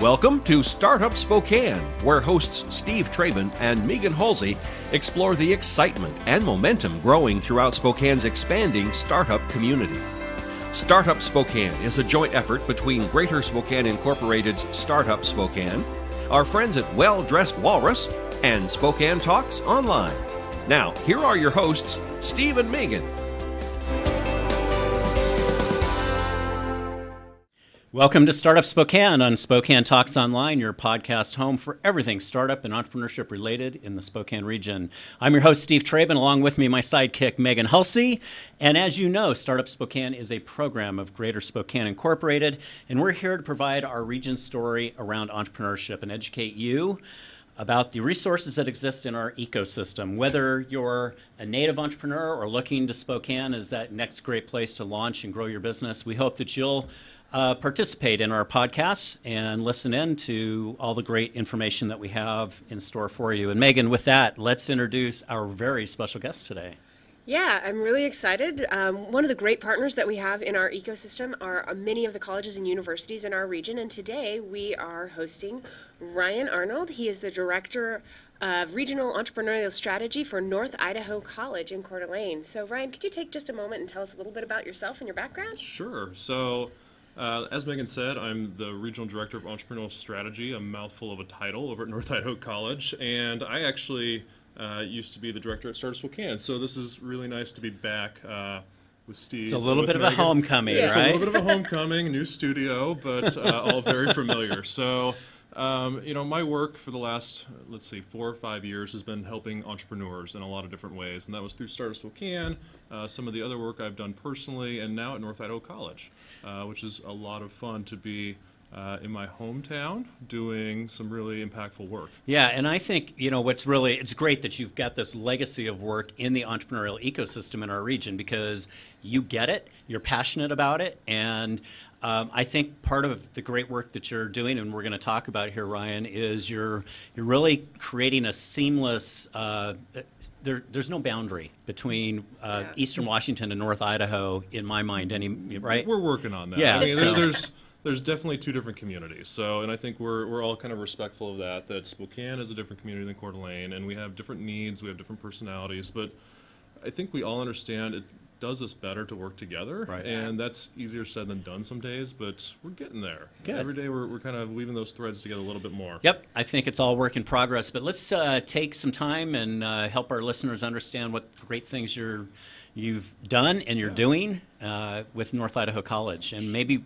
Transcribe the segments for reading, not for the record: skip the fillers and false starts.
Welcome to Startup Spokane, where hosts Steve Traben and Megan Halsey explore the excitement and momentum growing throughout Spokane's expanding startup community. Startup Spokane is a joint effort between Greater Spokane Incorporated's Startup Spokane, our friends at Well Dressed Walrus, and Spokane Talks Online. Now, here are your hosts, Steve and Megan. Welcome to Startup Spokane on Spokane Talks Online, your podcast home for everything startup and entrepreneurship related in the Spokane region. I'm your host, Steve Traben, along with me, my sidekick, Megan Halsey. And as you know, Startup Spokane is a program of Greater Spokane Incorporated, and we're here to provide our region's story around entrepreneurship and educate you about the resources that exist in our ecosystem. Whether you're a native entrepreneur or looking to Spokane as that next great place to launch and grow your business, we hope that you'll participate in our podcasts and listen in to all the great information that we have in store for you. And Megan, with that, let's introduce our very special guest today. Yeah, I'm really excited. One of the great partners that we have in our ecosystem are many of the colleges and universities in our region. And today we are hosting Ryan Arnold. He is the Director of Regional Entrepreneurial Strategy for North Idaho College in Coeur d'Alene. So Ryan, could you take just a moment and tell us a little bit about yourself and your background? Sure. So as Megan said, I'm the Regional Director of Entrepreneurial Strategy, a mouthful of a title over at North Idaho College. And I actually used to be the director at Startup Spokane, so this is really nice to be back with Steve. It's a little bit of a homecoming, right? It's a little bit of a homecoming, new studio, but all very familiar. So, my work for the last, 4 or 5 years has been helping entrepreneurs in a lot of different ways, and that was through Startup Spokane, some of the other work I've done personally, and now at North Idaho College, which is a lot of fun to be in my hometown doing some really impactful work. Yeah, and I think, it's great that you've got this legacy of work in the entrepreneurial ecosystem in our region because you get it, you're passionate about it, and I think part of the great work that you're doing, and we're going to talk about here, Ryan, is you're really creating a seamless, there's no boundary between Eastern Washington and North Idaho, in my mind, right? We're working on that. Yeah. I mean, there's definitely two different communities. So, and I think we're all kind of respectful of that Spokane is a different community than Coeur d'Alene, and we have different needs, we have different personalities, but I think we all understand it does us better to work together, right? And that's easier said than done some days, but we're getting there. Good. Every day we're kind of weaving those threads together a little bit more. Yep, I think it's all work in progress, but let's take some time and help our listeners understand what great things you've done and you're doing with North Idaho College. And maybe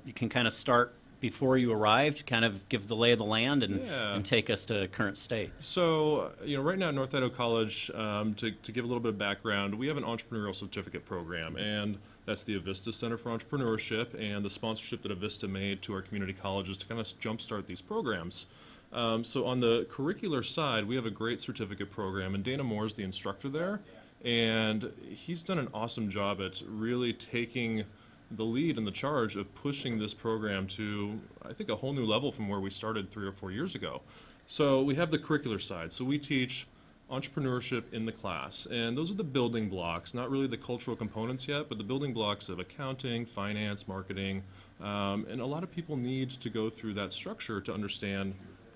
you can kind of start before you arrived, kind of give the lay of the land and take us to current state. So, right now at North Idaho College, to give a little bit of background, we have an entrepreneurial certificate program, and that's the Avista Center for Entrepreneurship and the sponsorship that Avista made to our community colleges to kind of jumpstart these programs. So on the curricular side, we have a great certificate program, and Dana Moore's the instructor there, and he's done an awesome job at really taking the lead and the charge of pushing this program to, I think, a whole new level from where we started 3 or 4 years ago. So we have the curricular side. So we teach entrepreneurship in the class, and those are the building blocks, not really the cultural components yet, but the building blocks of accounting, finance, marketing, and a lot of people need to go through that structure to understand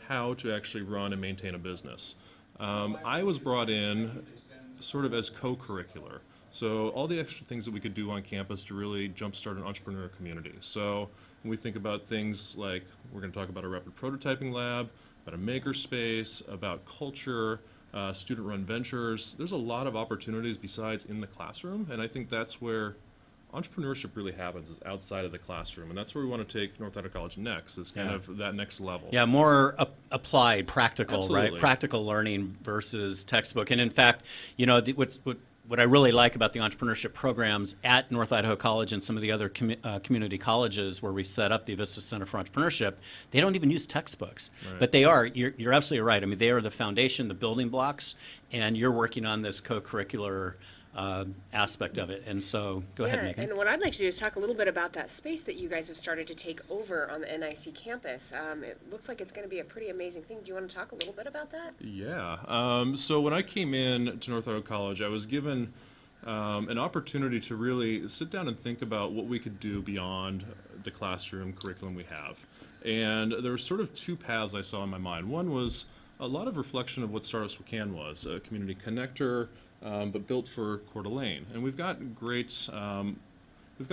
how to actually run and maintain a business. I was brought in sort of as co-curricular. So all the extra things that we could do on campus to really jumpstart an entrepreneur community. So when we think about things like, we're going to talk about a rapid prototyping lab, about a makerspace, about culture, student-run ventures, there's a lot of opportunities besides in the classroom, and I think that's where entrepreneurship really happens, is outside of the classroom, and that's where we want to take North Idaho College next, is kind of that next level. Yeah, more applied, practical, Absolutely. Right? Practical learning versus textbook. And in fact, what I really like about the entrepreneurship programs at North Idaho College and some of the other community colleges where we set up the Avista Center for Entrepreneurship, they don't even use textbooks. Right. But you're absolutely right. I mean, they are the foundation, the building blocks, and you're working on this co-curricular aspect of it. And so go ahead, Megan. And what I'd like to do is talk a little bit about that space that you guys have started to take over on the NIC campus. It looks like it's going to be a pretty amazing thing. Do you want to talk a little bit about that? Yeah. So when I came in to North Idaho College, I was given an opportunity to really sit down and think about what we could do beyond the classroom curriculum we have. And there were sort of two paths I saw in my mind. One was a lot of reflection of what Startup Spokane was, a community connector, but built for Coeur d'Alene. And we've got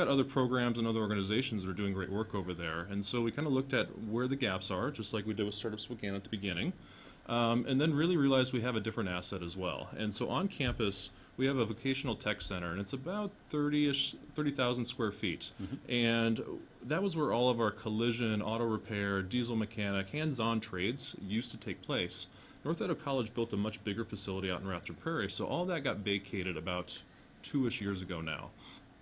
other programs and other organizations that are doing great work over there. And so we kind of looked at where the gaps are, just like we did with Startup Spokane at the beginning, and then really realized we have a different asset as well. And so on campus, we have a vocational tech center, and it's about 30,000 square feet. And that was where all of our collision, auto repair, diesel mechanic, hands-on trades used to take place. North Idaho College built a much bigger facility out in Rapid Prairie, so all that got vacated about 2-ish years ago now.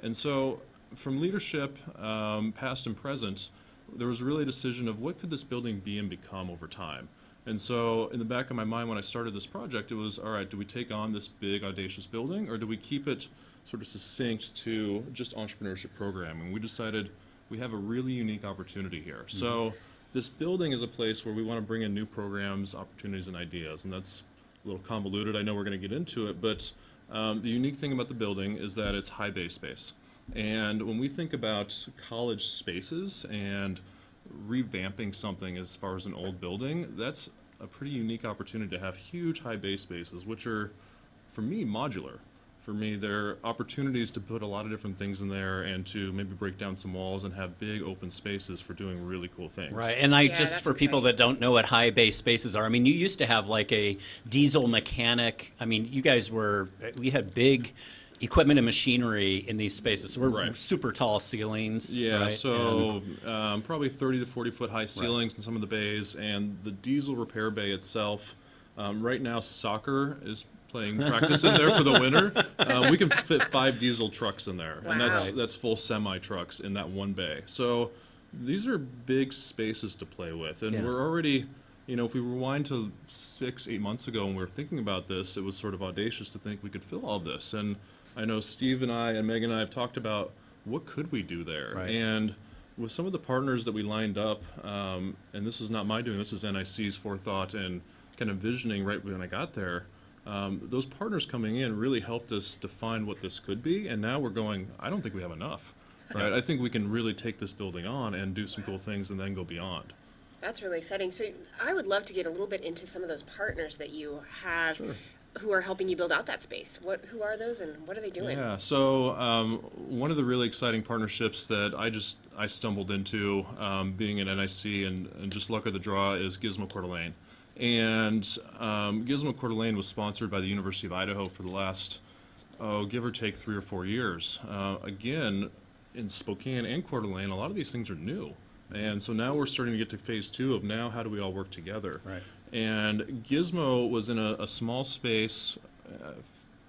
And so from leadership, past and present, there was really a decision of what could this building be and become over time. And so in the back of my mind when I started this project, it was, all right, do we take on this big, audacious building, or do we keep it sort of succinct to just entrepreneurship programming? We decided we have a really unique opportunity here. So this building is a place where we want to bring in new programs, opportunities, and ideas. And that's a little convoluted. I know we're going to get into it, but the unique thing about the building is that it's high bay space. And when we think about college spaces and revamping something as far as an old building, that's a pretty unique opportunity to have huge high bay spaces, which are, for me, modular. For me, they're opportunities to put a lot of different things in there and to maybe break down some walls and have big open spaces for doing really cool things. Right, and just for people that don't know what high bay spaces are, I mean, you used to have like a diesel mechanic. I mean, we had big equipment and machinery in these spaces. So we're super tall ceilings. Yeah, right? so probably 30 to 40 foot high ceilings in some of the bays, and the diesel repair bay itself. Right now, soccer is playing practice in there for the winter. We can fit 5 diesel trucks in there, and that's full semi trucks in that one bay. So these are big spaces to play with, and we're already. You know, if we rewind to 6-8 months ago when we were thinking about this, it was sort of audacious to think we could fill all this. And I know Steve and I and Megan and I have talked about what could we do there. Right. And with some of the partners that we lined up, and this is not my doing, this is NIC's forethought and kind of visioning right when I got there, those partners coming in really helped us define what this could be. And now we're going, I don't think we have enough. Right? I think we can really take this building on and do some cool things and then go beyond. That's really exciting. So I would love to get a little bit into some of those partners that you have who are helping you build out that space. Who are those and what are they doing? Yeah, so one of the really exciting partnerships that I stumbled into being at NIC and just luck of the draw is Gizmo Coeur d'Alene. And Gizmo Coeur d'Alene was sponsored by the University of Idaho for the last, give or take 3 or 4 years. Again, in Spokane and Coeur d'Alene, a lot of these things are new. And so now we're starting to get to phase 2 of now how do we all work together. Right. And Gizmo was in a small space,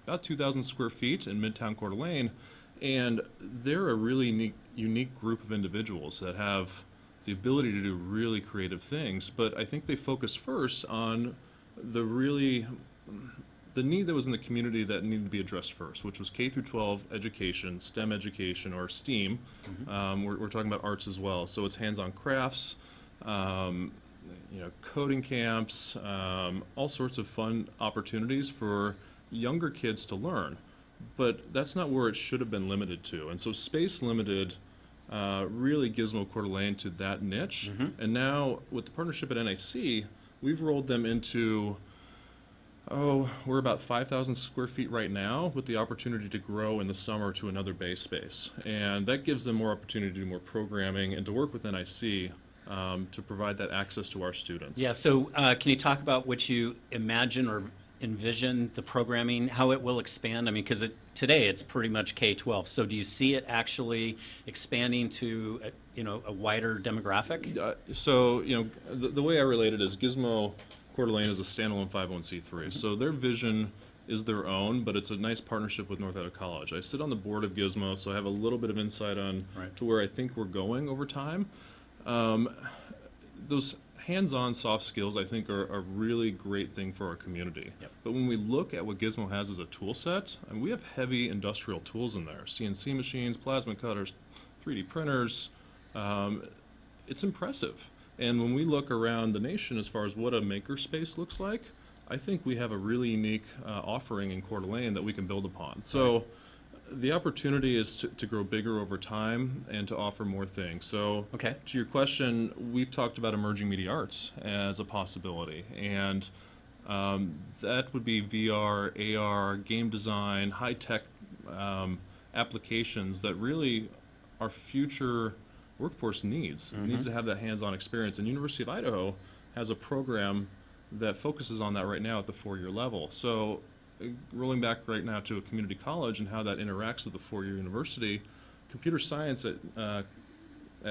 about 2,000 square feet in Midtown Coeur d'Alene, and they're a really unique group of individuals that have the ability to do really creative things, but I think they focus first on the need that was in the community that needed to be addressed first, which was K through 12 education, STEM education, or STEAM. We're talking about arts as well. So it's hands-on crafts, coding camps, all sorts of fun opportunities for younger kids to learn. But that's not where it should have been limited to. And so Space Limited really Gizmo Coeur d'Alene to that niche. And now with the partnership at NIC, we've rolled them into we're about 5,000 square feet right now with the opportunity to grow in the summer to another bay space. And that gives them more opportunity to do more programming and to work with NIC to provide that access to our students. Yeah, so can you talk about what you imagine or envision the programming, how it will expand? I mean, because today it's pretty much K-12. So do you see it actually expanding to a wider demographic? The way I relate it is Gizmo Coeur d'Alene is a standalone 501c3. So their vision is their own, but it's a nice partnership with North Idaho College. I sit on the board of Gizmo, so I have a little bit of insight on to where I think we're going over time. Those hands-on soft skills, I think, are a really great thing for our community. But when we look at what Gizmo has as a tool set, and we have heavy industrial tools in there, CNC machines, plasma cutters, 3D printers, it's impressive. And when we look around the nation as far as what a makerspace looks like, I think we have a really unique offering in Coeur d'Alene that we can build upon. So The opportunity is to grow bigger over time and to offer more things. So Okay. to your question, we've talked about emerging media arts as a possibility. And that would be VR, AR, game design, high-tech applications that really our future workforce needs. It needs to have that hands-on experience. And University of Idaho has a program that focuses on that right now at the 4-year level. So rolling back right now to a community college and how that interacts with the 4-year university, computer science at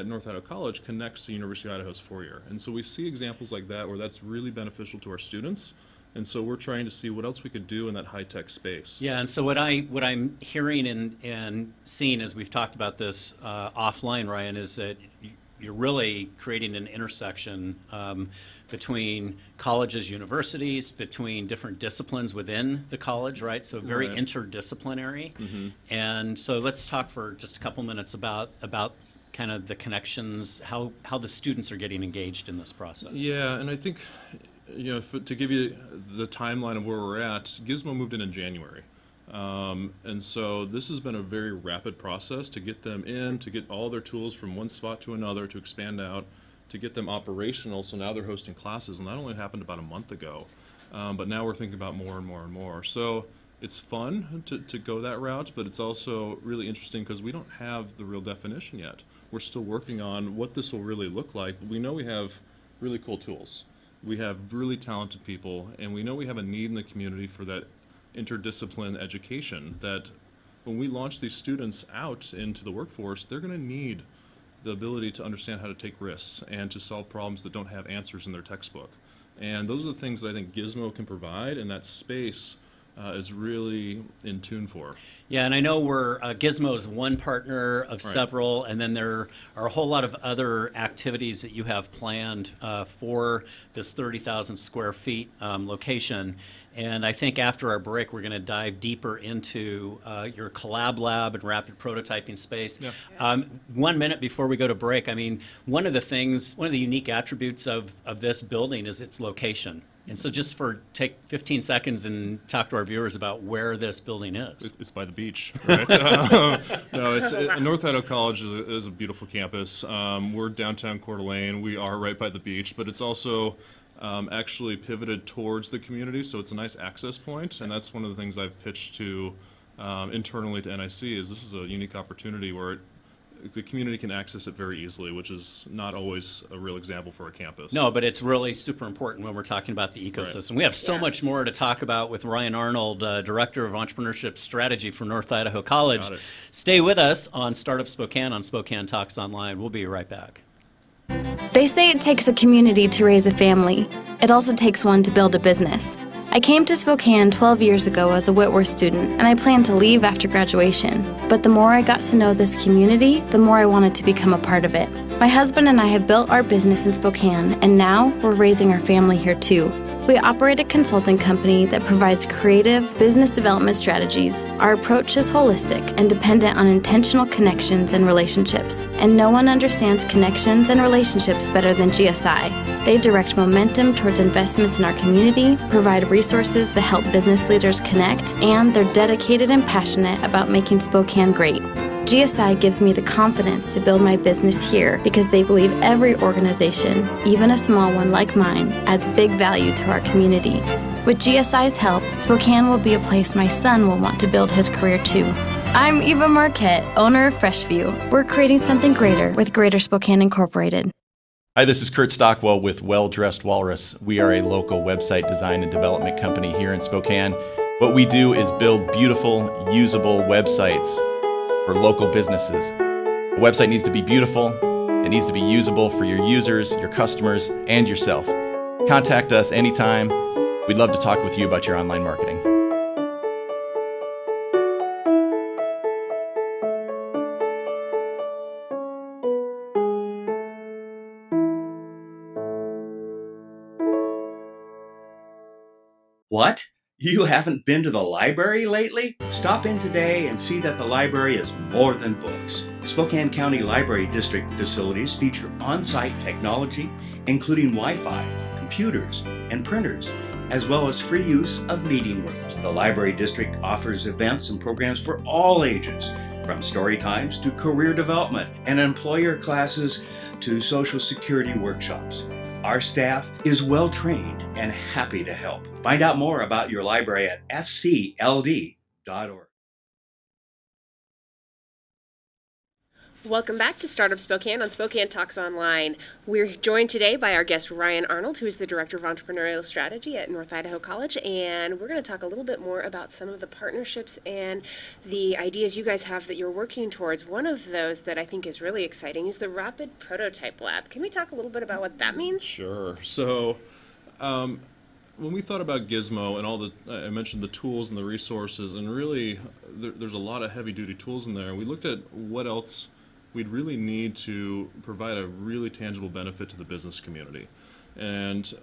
North Idaho College connects to University of Idaho's 4-year. And so we see examples like that where that's really beneficial to our students. And so we're trying to see what else we could do in that high-tech space. Yeah, and so what I'm hearing and seeing as we've talked about this offline, Ryan, is that you're really creating an intersection between colleges, universities, between different disciplines within the college, right? So very Right. interdisciplinary. And so let's talk for just a couple minutes about kind of the connections, how the students are getting engaged in this process. Yeah, and I think, to give you the timeline of where we're at, Gizmo moved in January. And so this has been a very rapid process to get them in, to get all their tools from one spot to another, to expand out, to get them operational. So now they're hosting classes, and that only happened about a month ago. But now we're thinking about more and more and more. So it's fun to go that route, but it's also really interesting because we don't have the real definition yet. We're still working on what this will really look like. We know we have really cool tools. We have really talented people, and we know we have a need in the community for that interdiscipline education, that when we launch these students out into the workforce, they're going to need the ability to understand how to take risks and to solve problems that don't have answers in their textbook. And those are the things that I think Gizmo can provide, and that space is really in tune for. Yeah, and I know Gizmo is one partner of Right. several, and then there are a whole lot of other activities that you have planned for this 30,000 square feet location. And I think after our break, we're going to dive deeper into your Collab-Lab and rapid prototyping space. Yeah. 1 minute before we go to break, I mean, one of the unique attributes of this building is its location. And so just take 15 seconds and talk to our viewers about where this building is. It's by the beach, right? North Idaho College is a beautiful campus. We're downtown Coeur d'Alene. We are right by the beach, but it's also actually pivoted towards the community, so it's a nice access point, and that's one of the things I've pitched to internally to NIC is this is a unique opportunity where the community can access it very easily, which is not always a real example for a campus. No, but it's really super important when we're talking about the ecosystem. Right. We have so much more to talk about with Ryan Arnold, Director of Entrepreneurship Strategy for North Idaho College. Got it. Stay with us on Startup Spokane on Spokane Talks Online. We'll be right back. They say it takes a community to raise a family. It also takes one to build a business. I came to Spokane 12 years ago as a Whitworth student, and I planned to leave after graduation. But the more I got to know this community, the more I wanted to become a part of it. My husband and I have built our business in Spokane, and now we're raising our family here too. We operate a consulting company that provides creative business development strategies. Our approach is holistic and dependent on intentional connections and relationships. And no one understands connections and relationships better than GSI. They direct momentum towards investments in our community, provide resources that help business leaders connect, and they're dedicated and passionate about making Spokane great. GSI gives me the confidence to build my business here because they believe every organization, even a small one like mine, adds big value to our community. With GSI's help, Spokane will be a place my son will want to build his career too. I'm Eva Marquette, owner of Freshview. We're creating something greater with Greater Spokane Incorporated. Hi, this is Kurt Stockwell with Well Dressed Walrus. We are a local website design and development company here in Spokane. What we do is build beautiful, usable websites for local businesses. A website needs to be beautiful, it needs to be usable for your users, your customers, and yourself. Contact us anytime. We'd love to talk with you about your online marketing. What? You haven't been to the library lately? Stop in today and see that the library is more than books. Spokane County Library District facilities feature on-site technology, including Wi-Fi, computers, and printers, as well as free use of meeting rooms. The Library District offers events and programs for all ages, from story times to career development and employer classes to Social Security workshops. Our staff is well trained and happy to help. Find out more about your library at scld.org. Welcome back to Startup Spokane on Spokane Talks Online. We're joined today by our guest Ryan Arnold, who is the Director of Entrepreneurial Strategy at North Idaho College, and we're going to talk a little bit more about some of the partnerships and the ideas you guys have that you're working towards. One of those that I think is really exciting is the Rapid Prototype Lab. Can we talk a little bit about what that means? Sure. So when we thought about Gizmo and all the, I mentioned the tools and the resources, and really there's a lot of heavy-duty tools in there. We looked at what else we'd really need to provide a really tangible benefit to the business community. And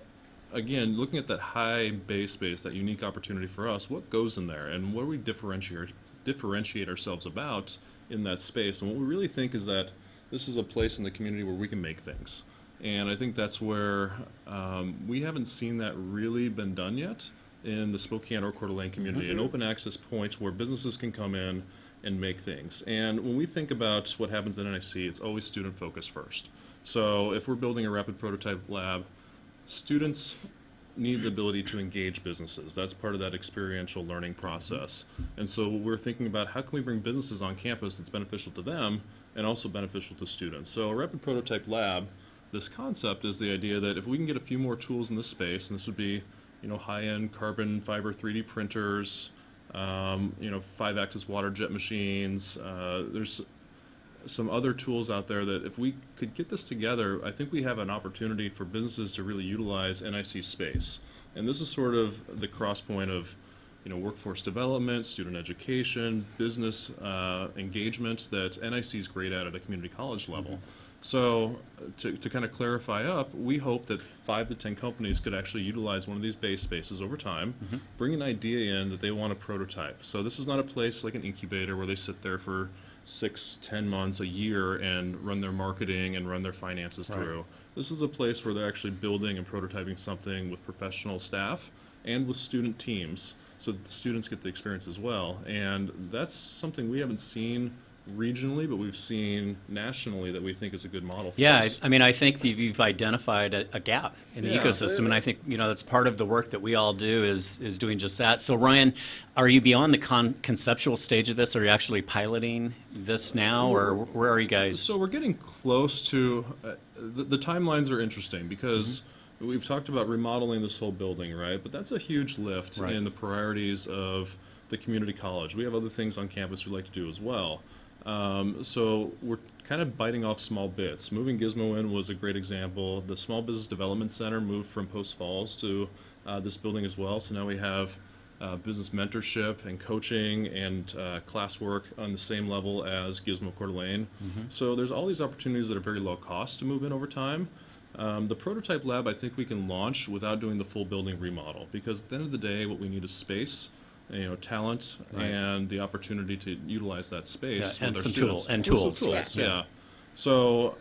again, looking at that high base space, that unique opportunity for us, what goes in there and what do we differentiate ourselves about in that space? And what we really think is that this is a place in the community where we can make things. And I think that's where we haven't seen that really been done yet in the Spokane or Coeur d'Alene community, an open access point where businesses can come in and make things. And when we think about what happens in NIC, it's always student focused first. So if we're building a rapid prototype lab, students need the ability to engage businesses. That's part of that experiential learning process. And so we're thinking about how can we bring businesses on campus that's beneficial to them and also beneficial to students. So a rapid prototype lab, this concept is the idea that if we can get a few more tools in this space, and this would be, high-end carbon fiber 3D printers, 5-axis water jet machines. There's some other tools out there that if we could get this together, I think we have an opportunity for businesses to really utilize NIC space. And this is sort of the cross point of workforce development, student education, business engagement that NIC is great at a community college level. So to kind of clarify up, we hope that 5 to 10 companies could actually utilize one of these base spaces over time, bring an idea in that they want to prototype. So this is not a place like an incubator where they sit there for 6, 10 months, a year and run their marketing and run their finances through. This is a place where they're actually building and prototyping something with professional staff and with student teams so that the students get the experience as well. And that's something we haven't seen regionally, but we've seen nationally that we think is a good model for us. I think that you've identified a gap in the ecosystem, absolutely. And I think that's part of the work that we all do is doing just that. So Ryan, are you beyond the conceptual stage of this? Are you actually piloting this now, or where are you guys? So we're getting close to, the timelines are interesting because we've talked about remodeling this whole building, right? But that's a huge lift in the priorities of the community college. We have other things on campus we'd like to do as well. So we're kind of biting off small bits. Moving Gizmo in was a great example. The Small Business Development Center moved from Post Falls to this building as well. So now we have business mentorship and coaching and classwork on the same level as Gizmo Coeur d'Alene. So there's all these opportunities that are very low cost to move in over time. The prototype lab I think we can launch without doing the full building remodel, because at the end of the day what we need is space, talent, and the opportunity to utilize that space and with some our tools. tools. So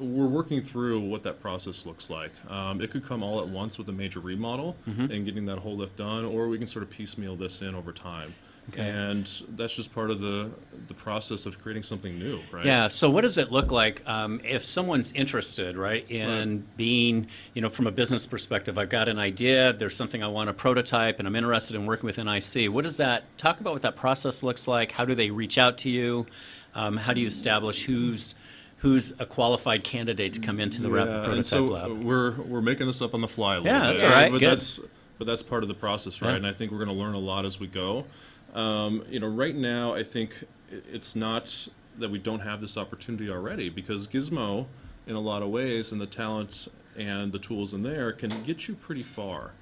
we're working through what that process looks like. It could come all at once with a major remodel and getting that whole lift done, or we can sort of piecemeal this in over time. And that's just part of the process of creating something new, right? Yeah, so what does it look like if someone's interested, in being, from a business perspective, I've got an idea, there's something I want to prototype, and I'm interested in working with NIC. What does that, talk about what that process looks like? How do they reach out to you? How do you establish who's a qualified candidate to come into the Rapid Prototype Lab? We're making this up on the fly a little bit. That's all right, but that's part of the process, right? And I think we're going to learn a lot as we go. Right now, I think it's not that we don't have this opportunity already, because Gizmo, in a lot of ways, and the talent and the tools in there can get you pretty far.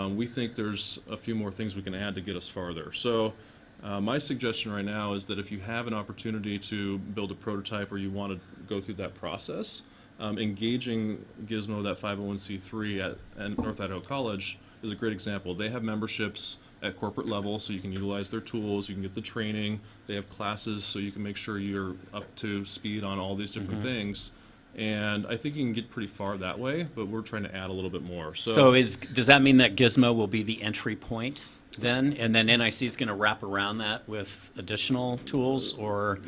We think there's a few more things we can add to get us farther. So my suggestion right now is that if you have an opportunity to build a prototype or you want to go through that process, engaging Gizmo, that 501c3 at North Idaho College, is a great example. They have memberships at corporate level, so you can utilize their tools, you can get the training. They have classes, so you can make sure you're up to speed on all these different things. And I think you can get pretty far that way, but we're trying to add a little bit more. So does that mean that Gizmo will be the entry point then? And then NIC is going to wrap around that with additional tools, or?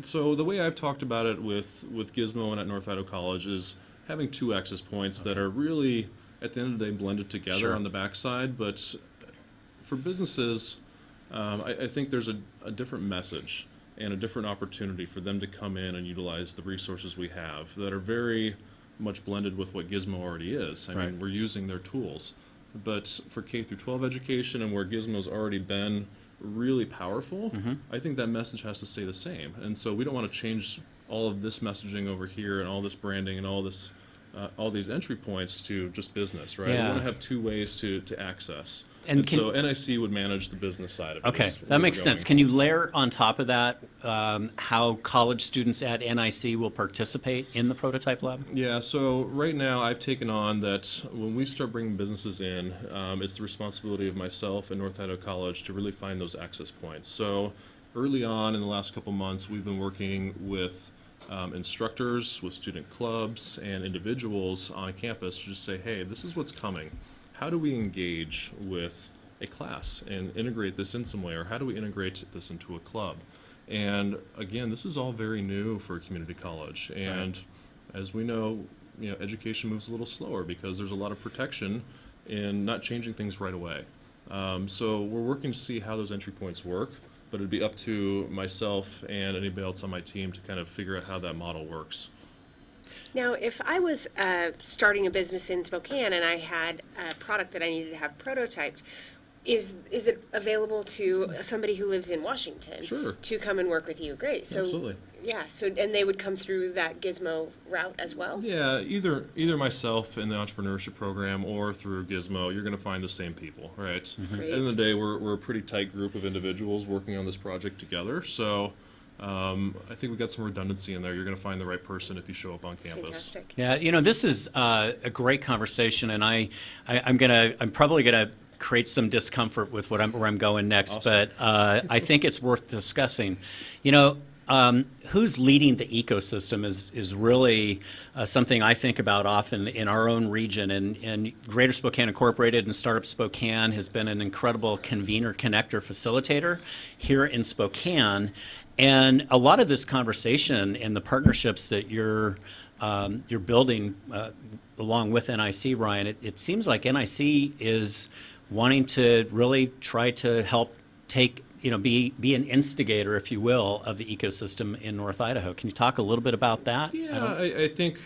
So the way I've talked about it with Gizmo and at North Idaho College is having 2 access points that are really, at the end of the day, blended together on the backside. But for businesses, I think there's a different message and a different opportunity for them to come in and utilize the resources we have that are very much blended with what Gizmo already is. I mean, we're using their tools. But for K through 12 education, and where Gizmo's already been really powerful, I think that message has to stay the same. And so we don't want to change all of this messaging over here and all this branding and all this, all these entry points to just business, right? We want to have 2 ways to access. And so NIC would manage the business side of it. Okay, that makes sense. Can you layer on top of that how college students at NIC will participate in the prototype lab? Yeah, so right now I've taken on that when we start bringing businesses in, it's the responsibility of myself and North Idaho College to really find those access points. So early on in the last couple months, we've been working with instructors, with student clubs, and individuals on campus to just say, hey, this is what's coming. How do we engage with a class and integrate this in some way, or how do we integrate this into a club? And again, this is all very new for a community college, and as we know, education moves a little slower because there's a lot of protection in not changing things right away. So we're working to see how those entry points work, but it'd be up to myself and anybody else on my team to kind of figure out how that model works. Now, if I was starting a business in Spokane and I had a product that I needed to have prototyped, is it available to somebody who lives in Washington to come and work with you? Great. So, absolutely. Yeah. So, and they would come through that Gizmo route as well? Yeah, either myself in the entrepreneurship program or through Gizmo, you're going to find the same people, right? At the end of the day, we're a pretty tight group of individuals working on this project together. So I think we've got some redundancy in there. You're going to find the right person if you show up on campus. Fantastic. Yeah, this is a great conversation, and I'm probably gonna create some discomfort with where I'm going next, but I think it's worth discussing. Who's leading the ecosystem is really something I think about often in our own region, and Greater Spokane Incorporated and Startup Spokane has been an incredible convener, connector, facilitator here in Spokane. And a lot of this conversation and the partnerships that you're building along with NIC, Ryan, it seems like NIC is wanting to really try to help be an instigator, if you will, of the ecosystem in North Idaho. Can you talk a little bit about that? Yeah, I think,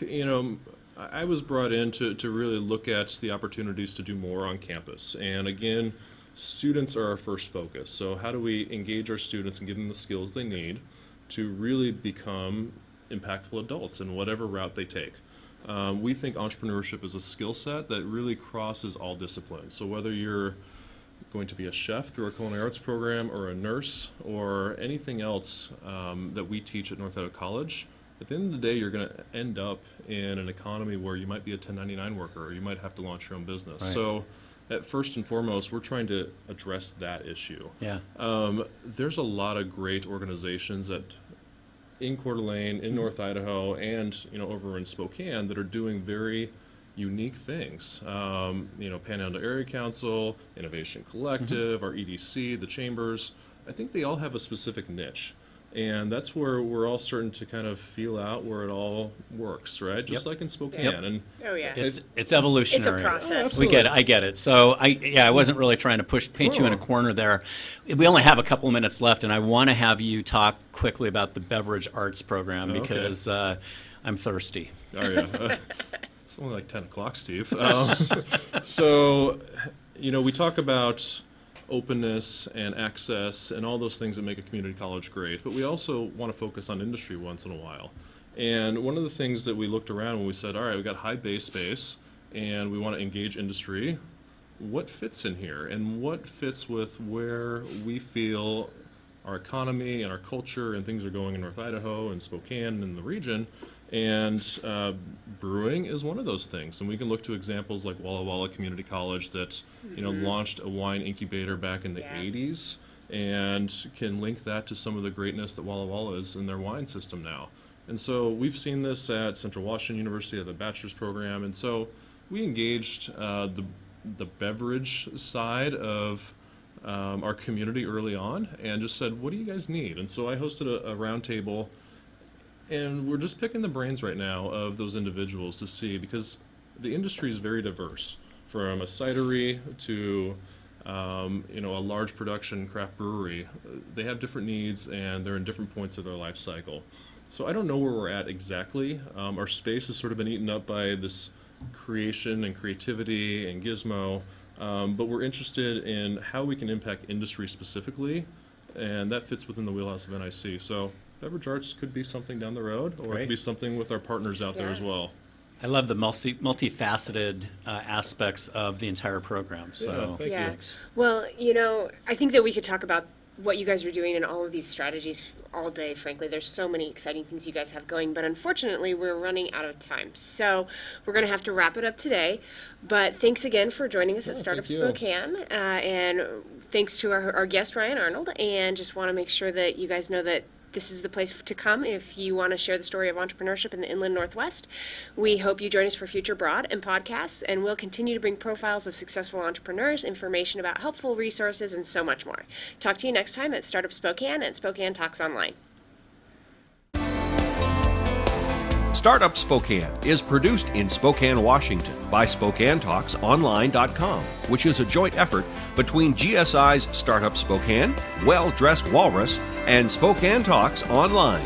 I was brought in to really look at the opportunities to do more on campus. And again, students are our first focus. So how do we engage our students and give them the skills they need to really become impactful adults in whatever route they take? We think entrepreneurship is a skill set that really crosses all disciplines. So whether you're going to be a chef through our culinary arts program, or a nurse, or anything else that we teach at North Idaho College, at the end of the day, you're going to end up in an economy where you might be a 1099 worker, or you might have to launch your own business. Right. So first and foremost, we're trying to address that issue. Yeah. There's a lot of great organizations in Coeur d'Alene, in North Idaho, and over in Spokane that are doing very unique things. Panhandle Area Council, Innovation Collective, our EDC, the chambers. I think they all have a specific niche. And that's where we're all starting to kind of feel out where it all works, right? Just like in Spokane. Yep. And it's evolutionary. It's a process. I get it. So I wasn't really trying to paint you in a corner there. We only have a couple of minutes left, and I want to have you talk quickly about the beverage arts program because I'm thirsty. Oh yeah. It's only like 10 o'clock, Steve. So, we talk about openness and access and all those things that make a community college great, but we also want to focus on industry once in a while. And one of the things that we looked around when we said, all right, we've got high base space and we want to engage industry, what fits in here and what fits with where we feel our economy and our culture and things are going in North Idaho and Spokane and the region. And brewing is one of those things. And we can look to examples like Walla Walla Community College that launched a wine incubator back in the 80s and can link that to some of the greatness that Walla Walla is in their wine system now. And so we've seen this at Central Washington University at the bachelor's program, and so we engaged the beverage side of our community early on and just said, what do you guys need? And so I hosted a roundtable, and we're just picking the brains right now of those individuals to see, because the industry is very diverse, from a cidery to a large production craft brewery. They have different needs and they're in different points of their life cycle. So I don't know where we're at exactly. Our space has sort of been eaten up by this creation and creativity and gizmo, but we're interested in how we can impact industry specifically, and that fits within the wheelhouse of NIC. So beverage arts could be something down the road, or it could be something with our partners out there as well. I love the multifaceted aspects of the entire program. So thank you. Well, I think that we could talk about what you guys are doing and all of these strategies all day, frankly. There's so many exciting things you guys have going, but unfortunately we're running out of time. So we're going to have to wrap it up today. But thanks again for joining us at Startup Spokane. And thanks to our guest, Ryan Arnold. And just want to make sure that you guys know that this is the place to come if you want to share the story of entrepreneurship in the Inland Northwest. We hope you join us for future broad and podcasts, and we'll continue to bring profiles of successful entrepreneurs, information about helpful resources, and so much more. Talk to you next time at Startup Spokane and Spokane Talks Online. Startup Spokane is produced in Spokane, Washington by SpokaneTalksOnline.com, which is a joint effort between GSI's Startup Spokane, Well Dressed Walrus, and Spokane Talks Online.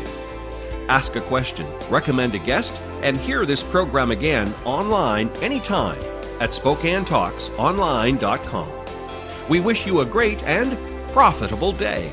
Ask a question, recommend a guest, and hear this program again online anytime at SpokaneTalksOnline.com. We wish you a great and profitable day.